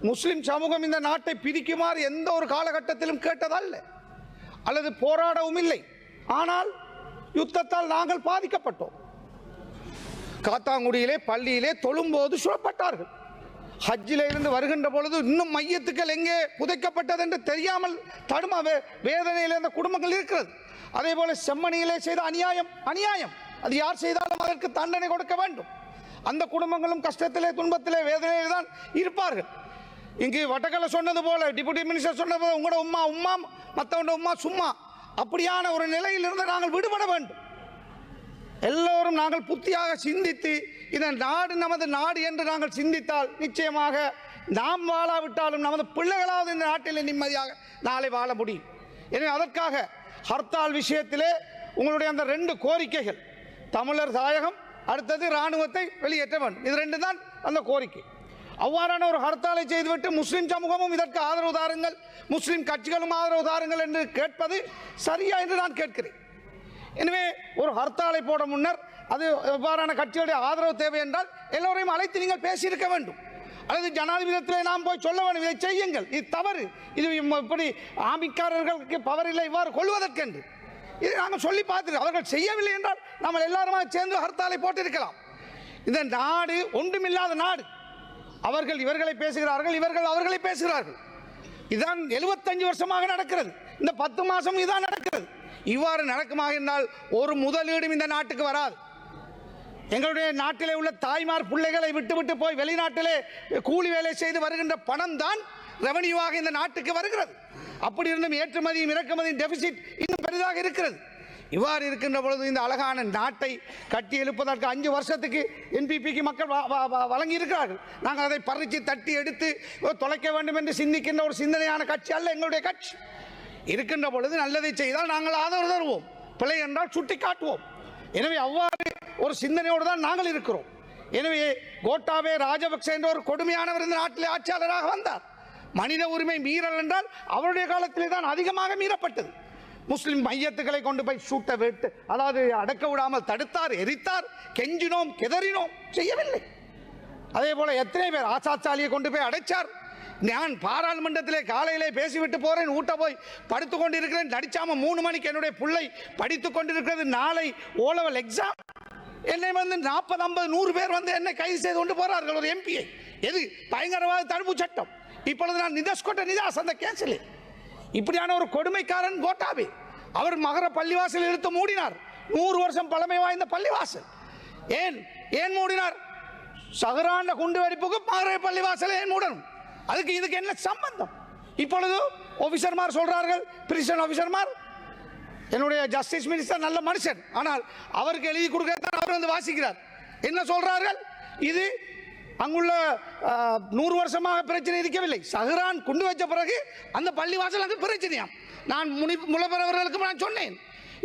முஸ்லிம் சமூகம் இந்த நாட்டை பிரிக்குமாறு எந்த ஒரு காலகட்டத்திலும் கேட்டதல்ல, அல்லது போராடவும் இல்லை. ஆனால் யுத்தத்தால் நாங்கள் பாதிக்கப்பட்டோம். காத்தாங்குடியிலே பள்ளியிலே தொழும்போது சுடப்பட்டார்கள். ஹஜ்ஜிலே இருந்து வருகின்ற பொழுது இன்னும் மையத்துக்கள் எங்கே புதைக்கப்பட்டது என்று தெரியாமல் தடுமா வேதனையில் இருந்த குடும்பங்கள் இருக்கிறது. அதே போல செம்மணியிலே செய்த அநியாயம் அது யார் செய்தாலும் அதற்கு தண்டனை கொடுக்க வேண்டும். அந்த குடும்பங்களும் கஷ்டத்திலே, துன்பத்திலே, வேதனையிலே தான் இருப்பார்கள். இங்கு வட்டக்கலை சொன்னது போல, டிப்யூட்டி மினிஸ்டர் சொன்னது போல, உங்களோட உம்மா மற்றவங்க உம்மா சும்மா, அப்படியான ஒரு நிலையிலிருந்து நாங்கள் விடுபட வேண்டும். எல்லோரும் நாங்கள் புத்தியாக சிந்தித்து இந்த நாடு நமது நாடு என்று நாங்கள் சிந்தித்தால் நிச்சயமாக நாம் வாழாவிட்டாலும் நமது பிள்ளைகளாவது இந்த நாட்டில் நிம்மதியாக நாளை வாழ முடியும். எனவே அதற்காக ஹர்த்தால் விஷயத்திலே உங்களுடைய அந்த 2 கோரிக்கைகள், தமிழர் தாயகம், அடுத்தது இராணுவத்தை வெளியேற்ற வேண்டும், இது 2 தான் அந்த கோரிக்கை. அவ்வாறான ஒரு ஹர்த்தாலை செய்துவிட்டு முஸ்லிம் சமூகமும் இதற்கு ஆதரவு தாருங்கள், முஸ்லிம் கட்சிகளும் ஆதரவு தாருங்கள் என்று கேட்பது சரியா என்று நான் கேட்கிறேன். எனவே ஒரு ஹர்த்தாலை போட முன்னர் அது எவ்வாறான கட்சியுடைய ஆதரவு தேவை என்றால் எல்லோரையும் அழைத்து நீங்கள் பேசியிருக்க வேண்டும், அல்லது ஜனாதிபதியிலே நாம் போய் சொல்ல வேண்டும், இதை செய்யுங்கள், இது தவறு, இது இப்படி ஆமிக்காரர்களுக்கு பவர் இல்லை இவ்வாறு கொள்வதற்கென்று இதை நாங்கள் சொல்லி பார்த்துருக்கோம். அவர்கள் செய்யவில்லை என்றால் நம்ம எல்லாருமா சேர்ந்து ஹர்த்தாலை போட்டிருக்கலாம். இந்த நாடு ஒன்றுமில்லாத நாடு. அவர்கள் இவர்களை பேசுகிறார்கள், இவர்கள் அவர்களை பேசுகிறார்கள். இதுதான் 75 வருஷமாக நடக்கிறது. இந்த 10 மாதம் இதுதான் நடக்கிறது. இவ்வாறு நடக்குமாக இருந்தால் ஒரு முதலீடும் இந்த நாட்டுக்கு வராது. எங்களுடைய நாட்டிலே உள்ள தாய்மார் பிள்ளைகளை விட்டு போய் வெளிநாட்டிலே கூலி வேலை செய்து வருகின்ற பணம் தான் ரெவன்யூவாக இந்த நாட்டுக்கு வருகிறது. அப்படி இருந்தும் ஏற்றுமதியும் இறக்குமதியும் டெபிசிட் இன்னும் பெரிதாக இருக்கிறது. இவ்வாறு இருக்கின்ற பொழுது இந்த அழகான நாட்டை கட்டி எழுப்பதற்கு 5 வருஷத்துக்கு என்பிபிக்கு மக்கள் வழங்கி இருக்கிறார்கள். நாங்கள் அதை பறித்து தட்டி எடுத்து தொலைக்க வேண்டும் என்று சிந்திக்கின்ற ஒரு சிந்தனையான கட்சி அல்ல எங்களுடைய கட்சி. இருக்கின்ற பொழுது நல்லதை செய்தால் நாங்கள் ஆதரவு தருவோம், பிழை என்றால் சுட்டி காட்டுவோம். எனவே அவ்வாறு ஒரு சிந்தனையோடு தான் நாங்கள் இருக்கிறோம். எனவே கோட்டாபய ராஜபக்ச என்ற ஒரு கொடுமையானவர் இந்த நாட்டிலே ஆட்சியாளராக வந்தார். மனித உரிமை மீறல் என்றால் அவருடைய காலத்திலே தான் அதிகமாக மீறப்பட்டது. முஸ்லிம் மையத்துக்களை கொண்டு போய் சூட்ட விட்டு, அதாவது அடக்க விடாமல் தடுத்தார், எரித்தார், கெஞ்சினோம், கெதறினோம், செய்யவில்லை. அதே போல எத்தனை பேர் ஆசாத் சாலியை கொண்டு போய் அடைச்சார். நான் பாராளுமன்றத்திலே காலையிலே பேசிவிட்டு போறேன், ஊட்ட போய் படுத்து கொண்டிருக்கிறேன், நடிச்சாம 3 மணிக்கு என்னுடைய பிள்ளை படித்துக் கொண்டிருக்கிறது, நாளை ஓலவல் எக்ஸாம். என்னை வந்து 40, 50, 100 பேர் வந்து என்னை கைது செய்து கொண்டு போறார்கள் ஒரு எம்பியை. எது? பயங்கரவாத தடுப்பு சட்டம். இப்பொழுது நான் நிதாஸ் அந்த கேஸில் இப்படியான ஒரு கொடுமைக்காரன் கோட்டாபே. அவர் மகர பள்ளிவாசல் இழுத்து மூடினார். 100 வருஷம் பழமை வாய்ந்த பள்ளிவாசல். ஏன் மூடினார்? சஹரான குண்டு வெடிப்புக்கு மகர பள்ளிவாசல் ஏன் மூடணும்? அதுக்கு இதுக்கு என்ன சம்பந்தம்? இப்பொழுது ஆபீசர்மார் சொல்றார்கள், பிரிசன் ஆபீசர்மார், என்னுடைய ஜஸ்டிஸ் மினிஸ்டர் நல்ல மனுஷன், ஆனால் அவருக்கு எழுதி கொடுக்க அவர் வந்து வாசிக்கிறார். என்ன சொல்றார்கள்? இது அங்குள்ள 100 வருஷமாக பிரச்சனை இருக்கவில்லை, சஹரான் குண்டு வச்ச பிறகு அந்த பள்ளிவாசல் அங்கு பிரச்சனையாம். நான் முலப்பெறவர்களுக்கு நான் சொன்னேன்,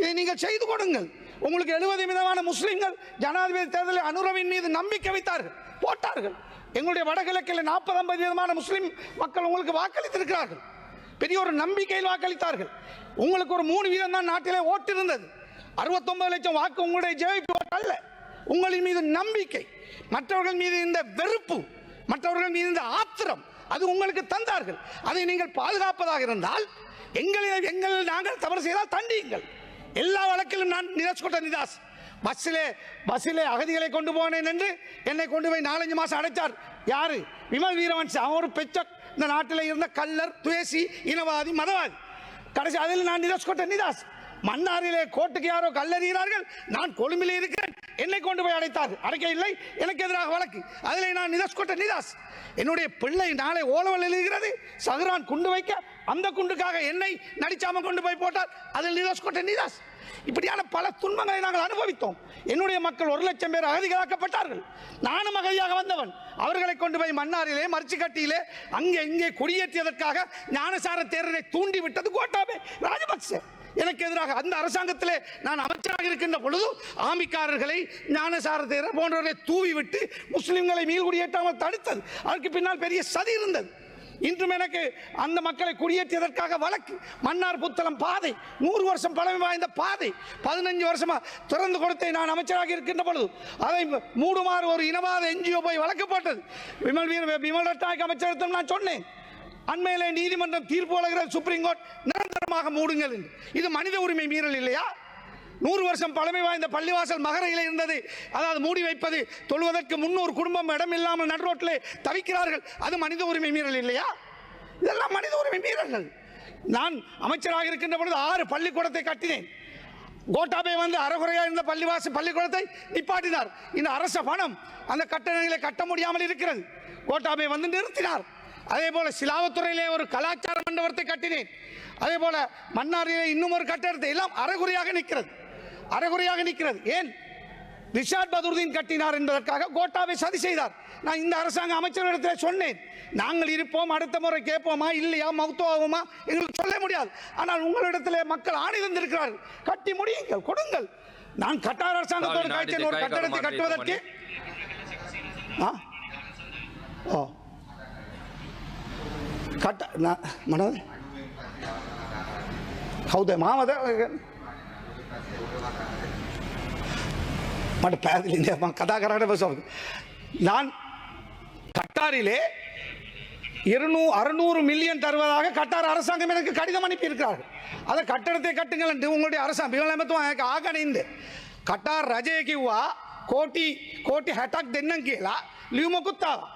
இதை நீங்கள் செய்து கொடுங்கள். உங்களுக்கு 70% முஸ்லிம்கள் ஜனாதிபதி தேர்தலில் அனுரவின் மீது நம்பிக்கை வைத்தார்கள், போட்டார்கள். எங்களுடைய வடகிழக்கில் 40-50% முஸ்லிம் மக்கள் உங்களுக்கு வாக்களித்திருக்கிறார்கள், பெரிய ஒரு நம்பிக்கையில் வாக்களித்தார்கள். உங்களுக்கு ஒரு 3% தான் நாட்டிலே ஓட்டு இருந்தது. 69 லட்சம் வாக்கு உங்களுடைய ஜேபி ஓட்டு அல்ல. உங்களின் மீது நம்பிக்கை, மற்றவர்கள் மீது இந்த வெறுப்பு, மற்றவர்கள் மீது இந்த ஆத்திரம், அது உங்களுக்கு தந்தார்கள். அதை நீங்கள் பாதுகாப்பதாக இருந்தால் நாங்கள் தவறு செய்தால் தண்டியுங்கள். எல்லா வழக்கிலும் நான் நிராஜ்கோட்ட நிதாஸ் பஸ்ஸிலே அகதிகளை கொண்டு போனேன் என்று என்னை கொண்டு போய் 4-5 மாதம் அடைச்சார். யாரு? விமல் வீரவன்சி. அவன் ஒரு பெச்ச இந்த நாட்டில் இருந்த கள்ளர், துவேசி, இனவாதி, மதவாதி. கடைசி அதில் நான் நிராஜ்கோட்ட நிதாஸ். மன்னாரிலே கோட்டுக்கு யாரோ கல்லறிகிறார்கள், நான் கொழும்பிலே இருக்கிறேன், என்னை கொண்டு போய் அடைத்தார்கள். அடைக்க இல்லை, எனக்கு எதிராக வழக்கு. அதில் நான் நிராஜ்கோட்ட நிதாஸ். என்னுடைய பிள்ளை நாளை ஓலவல் எழுதுகிறது, சஹ்ரான் குண்டு வைக்க அந்த குண்டுக்காக என்னை நடிச்சாம கொண்டு போய் போட்டார், அதில் நிராஜ்கோட்ட நிதாஸ். இப்படியான பல துன்பங்களை நாங்கள் அனுபவித்தோம். என்னுடைய மக்கள் 1 லட்சம் பேர் அகதிகளாக்கப்பட்டார்கள். நானும் அகதியாக வந்தவன். அவர்களை கொண்டு போய் மன்னாரிலே, மர்ச்சிக்கட்டியிலே, அங்கே இங்கே குடியேற்றியதற்காக ஞானசார தேரரை தூண்டிவிட்டது கோட்டாபே ராஜபக்சே. எனக்கு எதிராக அந்த அரசாங்கத்திலே நான் அமைச்சராக இருக்கின்ற பொழுது ஆமிக்காரர்களை, ஞானசார தேரர் போன்றவர்களை தூவி விட்டு முஸ்லிம்களை மீள்குடியேற்றாமல் தடுத்தது. அதற்கு பின்னால் பெரிய சதி இருந்தது. இன்றும் எனக்கு அந்த மக்களை குடியேற்றியதற்காக வழக்கு. மன்னார் புத்தளம் பாதை 100 வருஷம் பழமை வாய்ந்த பாதை 15 வருஷமா திறந்து கொடுத்தேன் நான் அமைச்சராக இருக்கின்ற பொழுது. அதை மூடுமாறு ஒரு இனவாத NGO போய் வழக்கு போட்டது. விமல் ரட்நாயக் அமைச்சரிடம் நான் சொன்னேன், அண்மையிலே நீதிமன்றம் தீர்ப்பு வழங்குகிறது, சுப்ரீம் கோர்ட் நிரந்தரமாக மூடுங்கள் என்று. இது மனித உரிமை மீறல் இல்லையா? 100 வருஷம் பழமை வாய்ந்த பள்ளிவாசல் மகரையில் இருந்தது, அதாவது மூடி வைப்பது, தொழுவதற்கு 300 குடும்பம் இடம் இல்லாமல் நடுரோட்டிலே தவிக்கிறார்கள், அது மனித உரிமை மீறல் இல்லையா? இதெல்லாம் மனித உரிமை மீறல்கள். நான் அமைச்சராக இருக்கின்ற பொழுது 6 பள்ளிக்கூடத்தை கட்டினேன். கோட்டாபே வந்து அறகுறையாக இருந்த பள்ளிக்கூடத்தை நிப்பாட்டினார். இந்த அரச பணம் அந்த கட்டணங்களை கட்ட முடியாமல் இருக்கிறது. கோட்டாபே வந்து நிறுத்தினார். அதே போல சிலாவத்துறையிலே ஒரு கலாச்சார மண்டபத்தை கட்டினேன். அதே போல மன்னாரிலே இன்னும் ஒரு கட்டடத்தை, எல்லாம் அறகுறையாக நிற்கிறது. ஏன்? ரிஷாட் பதுருதீன் கட்டினார் என்பதற்காக கோட்டாபே சதி செய்தார். நான் இந்த அரசாங்க அமைச்சர்களிடத்தில் சொன்னேன், நாங்கள் இருப்போம், அடுத்த முறை கேட்போமா இல்லையா, மௌத்துவாகுமா எங்களுக்கு சொல்ல முடியாது. ஆனால் உங்களிடத்தில் மக்கள் ஆணை தந்திருக்கிறார்கள், கட்டி முடியுங்கள், கொடுங்கள். நான் கட்டார் அரசாங்கத்தோடு காய்ச்சல் ஒரு கட்டடத்தை கட்டுவதற்கு மாவத நான் கட்டாரிலே 600 மில்லியன் தருவதாக கட்டார் அரசாங்கம் எனக்கு கடிதம் அனுப்பி இருக்கிறார்கள். அதை கட்டடத்தை கட்டுங்கள் என்று உங்களுடைய அரசாங்கம் ஆகணிந்து கட்டார் ரஜே கிவா கோட்டி ஹட்டாக் தென்னங் කියලා ලියුම කුත්තාවා.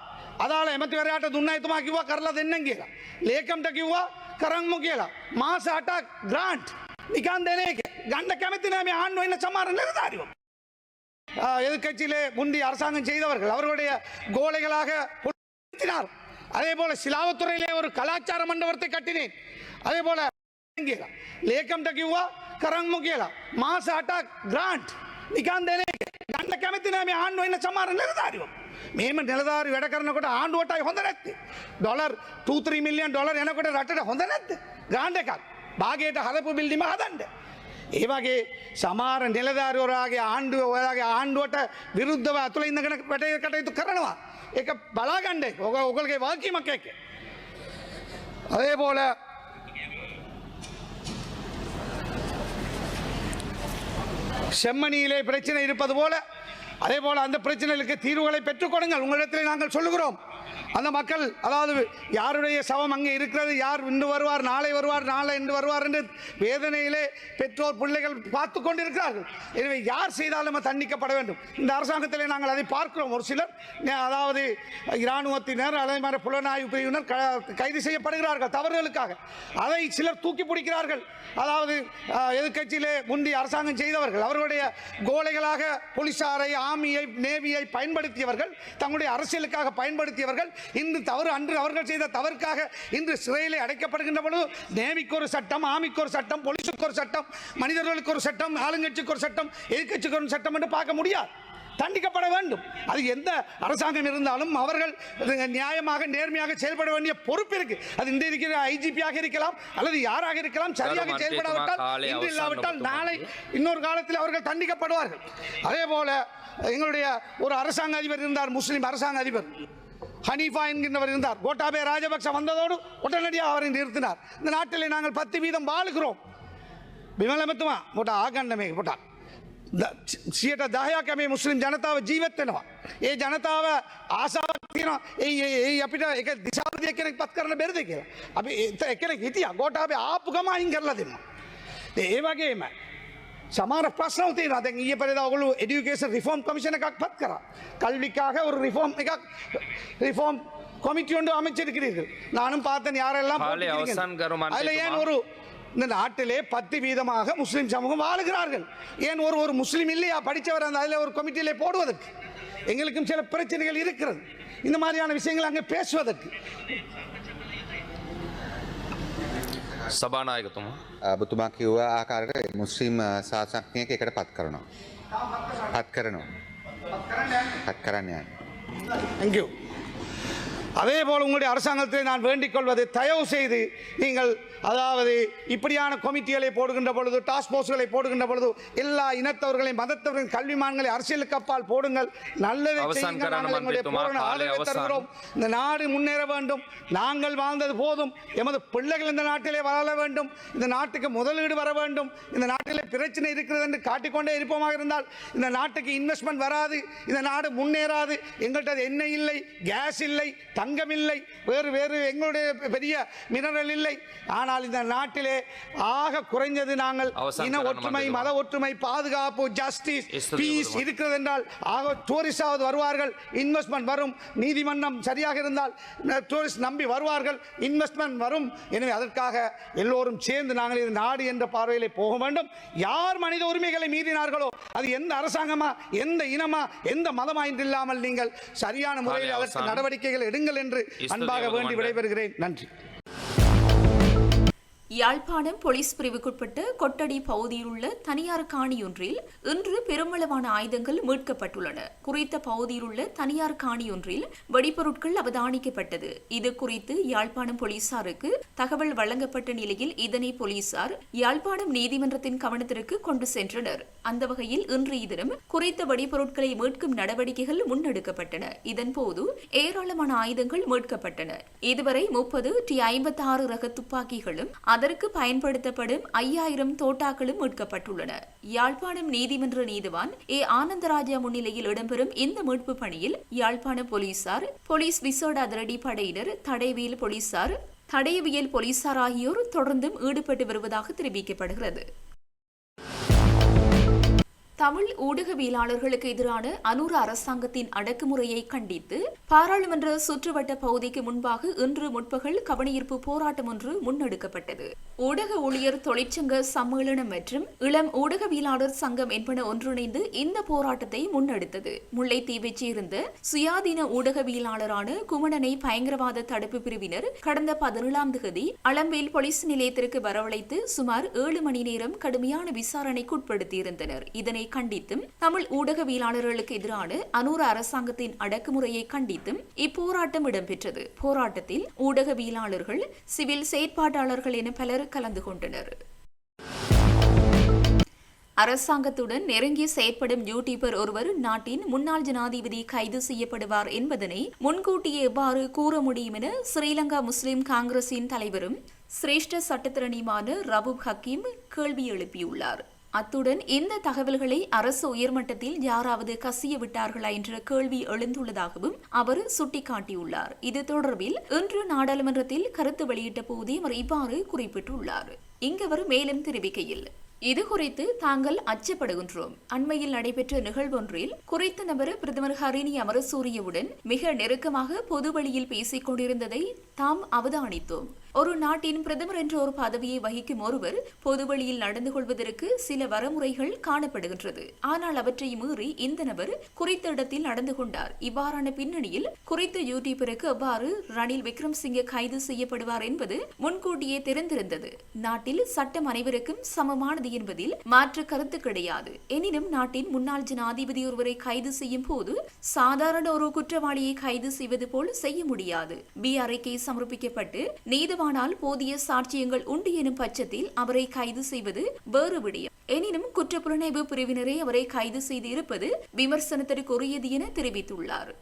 අදාළ එමතිවරයාට දුන්නයි තුමා කිව්වා කරලා දෙන්නම් කියලා. ලේකම්ට කිව්වා කරන්මු කියලා. මාස 8ක් ග්‍රාන්ට් නිකන් දෙන එක. ගන්න කැමති නැහැ මේ ආන්න වෙන සමහර නිලධාරියෝ. எதிர்கட்சியிலே முந்தி அரசாங்கம் செய்தவர்கள் அவர்களுடைய கோலைகளாக பொருத்தினார். அதே போல சிலாவத்துறையிலே ஒரு கலாச்சார மண்டபத்தை கட்டினேன். அதே போல லேக்கம்ට කිව්වා කරන්මු කියලා. මාස 8ක් ග්‍රාන්ට් නිකන් දෙන එක. ගන්න කැමති නැහැ මේ ආන්න වෙන සමහර නිලධාරියෝ. මේම නිලධාරි වැඩ කරනකොට ආණ්ඩුවටයි හොඳ නැත්තේ. ඩොලර් 2-3 මිලියන් ඩොලර් එනකොට රටට හොඳ නැද්ද? ග්‍රාන්ට් එකක් භාගයට හදපු බිල්ඩිම හදන්න. ඒ වගේ සමහර නිලධාරිවරයාගේ ඔයාගේ ආණ්ඩුවට විරුද්ධව අතුල ඉඳගෙන වැඩ කටයුතු කරනවා. ඒක බලා ගන්න එක. ඔයගොල්ලෝගේ වාක්‍යමක් එක්ක. அதே போல செம்மணியிலே பிரச்சனை இருப்பது போல அதே போல அந்த பிரச்சனைகளுக்கு தீர்வுகளை பெற்றுக் கொடுங்கள். உங்களிடத்தில் நாங்கள் சொல்லுகிறோம். அந்த மக்கள், அதாவது யாருடைய சவம் அங்கே இருக்கிறது, யார் இன்று வருவார், நாளை வருவார், நாளை இன்று வருவார் என்று வேதனையிலே பெற்றோர் பிள்ளைகள் பார்த்து கொண்டிருக்கிறார்கள். எனவே யார் செய்தாலும் தண்டிக்கப்பட வேண்டும். இந்த அரசாங்கத்திலே நாங்கள் அதை பார்க்கிறோம். ஒரு சிலர், அதாவது இராணுவத்தினர், அதே மாதிரி புலனாய்வு பிரிவினர் கைது செய்யப்படுகிறார்கள் தவறுகளுக்காக. அதை சிலர் தூக்கி பிடிக்கிறார்கள். அதாவது எதிர்கட்சியிலே முந்தி அரசாங்கம் செய்தவர்கள், அவர்களுடைய கோலைகளாக போலீசாரை, ஆர்மியை, நேவியை பயன்படுத்தியவர்கள், தங்களுடைய அரசியலுக்காக பயன்படுத்தியவர்கள், இன்று தவறு அன்று அவர்கள் செய்த தவறுக்காக இன்று சிறையிலே அடைக்கப்படுகின்ற பொழுது நேவிக்கு ஒரு சட்டம், ஆர்மிக்கு ஒரு சட்டம், போலீஸுக்கு ஒரு சட்டம், மனிதர்களுக்கு ஒரு சட்டம், ஆளுங்கட்சிக்கு ஒரு சட்டம், எதிர்கட்சிக்கு ஒரு சட்டம் என்று பார்க்க முடியாது. தண்டிக்கப்பட வேண்டும். அது எந்த அரசாங்கம் இருந்தாலும் அவர்கள் நியாயமாக நேர்மையாக செயல்பட வேண்டிய பொறுப்பு இருக்கு. அது இந்த இருக்கிற ஐஜிபியாக இருக்கலாம் அல்லது யாராக இருக்கலாம், சரியாக செயல்படாவிட்டால், இன்று இல்லாவிட்டால் நாளை இன்னொரு காலத்தில் அவர்கள் தண்டிக்கப்படுவார்கள். அதே போல எங்களுடைய ஒரு அரசாங்க அதிபர் இருந்தார், முஸ்லிம் அரசாங்க அதிபர் ஹனீஃபா என்கின்றவர் இருந்தார். கோட்டாபே ராஜபக்ச வந்ததோடு உடனடியாக அவரை நிறுத்தினார். இந்த நாட்டிலே நாங்கள் 10% வாழுகிறோம். விமலமத்துவா போட்டா ஆகண்டமே போட்டா 10% මේ මුස්ලිම් ජනතාව ජීවත් වෙනවා. ඒ ජනතාව ආසාවක් තියෙනවා. ඒ අපිට ඒක දිශාපතියක් කෙනෙක් පත් කරන්න බැරිද කියලා. අපි එක්කෙනෙක් හිටියා ගෝඨාභය ආපු ගම අයින් කරලා දෙනවා. ඒ වගේම සමහර ප්‍රශ්න තියෙනවා. දැන් ඊයේ පෙරේදා ඔයගොල්ලෝ এডুকেෂන් රිෆෝම් කමිෂන් එකක් පත් කරා. கல்விக்காக ஒரு ரிஃபார்ம் கமிட்டி ஒன்று அமைச்சிருக்கிறீர்கள். நானும் பார்த்தேன் யாரெல்லாம் அதில் ஏன் ஒரு இந்த நாட்டிலே 10% முஸ்லிம் சமூகம் வாழுகிறார்கள். ஏன் ஒரு முஸ்லிம் இல்லையா படித்தவர் அந்த அதில் ஒரு கமிட்டியிலே போடுவதற்கு? எங்களுக்கும் சில பிரச்சனைகள் இருக்கிறது. இந்த மாதிரியான விஷயங்கள் அங்கே பேசுவதற்கு. සභානායකතුමා ඔබතුමා කිව්ව ආකාරයට මුස්ලිම් ශාසනඥයෙක් එකට පත් කරනවා. පත් කරන්න යන්නේ. Thank you. அதே போல் உங்களுடைய அரசாங்கத்தில் நான் வேண்டிக் கொள்வது தயவு செய்து நீங்கள் அதாவது இப்படியான கமிட்டிகளை போடுகின்ற பொழுது டாஸ்க் ஃபோர்ஸ்களை போடுகின்ற பொழுது எல்லா இனத்தவர்களையும் மதத்தவர்களின் கல்விமான்களை அரசியலுக்கு அப்பால் போடுங்கள். நல்லதை செய்யுங்கள். நாங்கள் எங்களுடைய பூரண ஆதரவை தருகிறோம். இந்த நாடு முன்னேற வேண்டும். நாங்கள் வாழ்ந்தது போதும். எமது பிள்ளைகள் இந்த நாட்டிலே வாழ வேண்டும். இந்த நாட்டுக்கு முதலீடு வர வேண்டும். இந்த நாட்டிலே பிரச்சனை இருக்கிறது என்று காட்டிக்கொண்டே இருப்போமாக இருந்தால் இந்த நாட்டுக்கு இன்வெஸ்ட்மெண்ட் வராது. இந்த நாடு முன்னேறாது. எங்கள்கிட்ட எண்ணெய் இல்லை, கேஸ் இல்லை, தங்கம் இல்லை, வேறு எங்களுடைய பெரிய மினரல் இல்லை. ஆனால் இந்த நாட்டிலே ஆக குறைஞ்சது நாங்கள் இன ஒற்றுமை, மத ஒற்றுமை, பாதுகாப்பு, ஜஸ்டிஸ், பீஸ் இருக்கிறது என்றால் ஆக டூரிஸ்டாவது வருவார்கள், இன்வெஸ்ட்மெண்ட் வரும். நீதிமன்றம் சரியாக இருந்தால் டூரிஸ்ட் நம்பி வருவார்கள், இன்வெஸ்ட்மெண்ட் வரும். எனவே அதற்காக எல்லோரும் சேர்ந்து நாங்கள் இந்த நாடு என்ற பார்வையிலே போக வேண்டும். யார் மனித உரிமைகளை மீறினார்களோ அது எந்த அரசாங்கமா, எந்த இனமா, எந்த மதமா என்று இல்லாமல் நீங்கள் சரியான முறையில் அதற்கு நடவடிக்கைகள் எடுங்கள் என்று அன்பாக வேண்டி விடைபெறுகிறேன். நன்றி. யாழ்ப்பாணம் போலீஸ் பிரிவுக்குட்பட்ட கொட்டடி பகுதியில் உள்ள தனியார் காணியொன்றில் இன்று பெருமளவான ஆயுதங்கள் மீட்கப்பட்டுள்ளன. குறித்த பகுதியில் உள்ள தனியார் காணியொன்றில் வெடிப்பொருட்கள் அவதானிக்கப்பட்டது. இது குறித்து யாழ்ப்பாணம் போலீசாருக்கு தகவல் வழங்கப்பட்ட நிலையில் இதனை போலீசார் யாழ்ப்பாணம் நீதிமன்றத்தின் கவனத்திற்கு கொண்டு சென்றனர். அந்த வகையில் இன்றைய தினம் குறித்த வெடிப்பொருட்களை மீட்கும் நடவடிக்கைகள் முன்னெடுக்கப்பட்டன. இதன்போது ஏராளமான ஆயுதங்கள் மீட்கப்பட்டன. இதுவரை 30-56 ரக துப்பாக்கிகளும் அதற்கு பயன்படுத்தப்படும் 5000 தோட்டாக்களும் மீட்கப்பட்டுள்ளன. யாழ்ப்பாணம் நீதிமன்ற நீதிவான் ஆனந்தராஜா முன்னிலையில் இடம்பெறும் இந்த மீட்பு பணியில் யாழ்ப்பாண போலீசார், போலீஸ் விசேட அதிரடி படையினர், தடயவியல் போலீசார் ஆகியோர் தொடர்ந்தும் ஈடுபட்டு வருவதாக தெரிவிக்கப்படுகிறது. தமிழ் ஊடகவியலாளர்களுக்கு எதிரான அனுர அரசாங்கத்தின் அடக்குமுறையை கண்டித்து பாராளுமன்ற சுற்றுவட்ட பகுதிக்கு முன்பாக இன்று முற்பகல் கவனஈர்ப்பு போராட்டம் ஒன்று முன்னெடுக்கப்பட்டது. ஊடக ஊழியர் தொழிற்சங்க சம்மேளனம் மற்றும் இளம் ஊடகவியலாளர் சங்கம் என்பன ஒன்றிணைந்து இந்த போராட்டத்தை முன்னெடுத்தது. முல்லைத்தீவைச் சேர்ந்த சுயாதீன ஊடகவியலாளரான குமணனை பயங்கரவாத தடுப்பு பிரிவினர் கடந்த 17ஆம் தேதி அளம்பேல் போலீஸ் நிலையத்திற்கு வரவழைத்து சுமார் 7 மணி நேரம் கடுமையான விசாரணைக்குட்படுத்தியிருந்தனர். இதனை கண்டித்தும் தமிழ் ஊடகவியலாளர்களுக்கு எதிரான அனுர அரசாங்கத்தின் அடக்குமுறையை கண்டித்தும் இப்போராட்டம் இடம்பெற்றது. போராட்டத்தில் ஊடகவியலாளர்கள், சிவில் செயற்பாட்டாளர்கள் என பலர் கலந்து கொண்டனர். அரசாங்கத்துடன் நெருங்கி செயற்படும் யூடியூபர் ஒருவர் நாட்டின் முன்னாள் ஜனாதிபதி கைது செய்யப்படுவார் என்பதனை முன்கூட்டியே எவ்வாறு கூற முடியும் என ஸ்ரீலங்கா முஸ்லிம் காங்கிரசின் தலைவரும் சிரேஷ்ட சட்டத்திறனியுமான ரவூப் ஹக்கீம் கேள்வி எழுப்பியுள்ளார். அத்துடன் இந்த தகவல்களை அரசு உயர்மட்டத்தில் யாராவது கசிய விட்டார்களா என்ற கேள்வி எழுந்துள்ளதாகவும் அவர் சுட்டிக்காட்டியுள்ளார். இது தொடர்பில் இன்று நாடாளுமன்றத்தில் கருத்து வெளியிட்ட போதே அவர் இவ்வாறு குறிப்பிட்டுள்ளார். இங்கு அவர் மேலும் தெரிவிக்கையில், இது குறித்து தாங்கள் அச்சப்படுகின்றோம். அண்மையில் நடைபெற்ற நிகழ்வொன்றில் குறித்த நபர் பிரதமர் ஹரிணி அமரசூரியவுடன் மிக நெருக்கமாக பொதுவெளியில் பேசிக் கொண்டிருந்ததை தாம் அவதானித்தோம். ஒரு நாட்டின் பிரதமர் என்ற ஒரு பதவியை வகிக்கும் ஒருவர் பொதுவெளியில் நடந்து கொள்வதற்கு சில வரமுறைகள் காணப்படுகின்றது. ஆனால் அவற்றை மீறி இந்த நபர் குறித்த இடத்தில் நடந்து கொண்டார். இவ்வாறான பின்னணியில் குறித்த யூடியூபருக்கு எவ்வாறு ரணில் விக்ரம்சிங்கே கைது செய்யப்படுவார் என்பது முன்கூட்டியே தெரிந்திருந்தது. நாட்டில் சட்டம் அனைவருக்கும் சமமானது என்பதில் மாற்று கருத்து கிடையாது. எனினும் நாட்டின் முன்னாள் ஜனாதிபதி ஒருவரை கைது செய்யும் போது சாதாரண ஒரு குற்றவாளியை கைது செய்வது போல் செய்ய முடியாது. அறிக்கை சமர்ப்பிக்கப்பட்டு நீதிவானால் போதிய சாட்சியங்கள் உண்டு எனும் பட்சத்தில் அவரை கைது செய்வது வேறு விடயம். எனினும் குற்றப்புலனாய்வு பிரிவினரை அவரை கைது செய்து இருப்பது விமர்சனத்திற்குரியது என தெரிவித்துள்ளார்.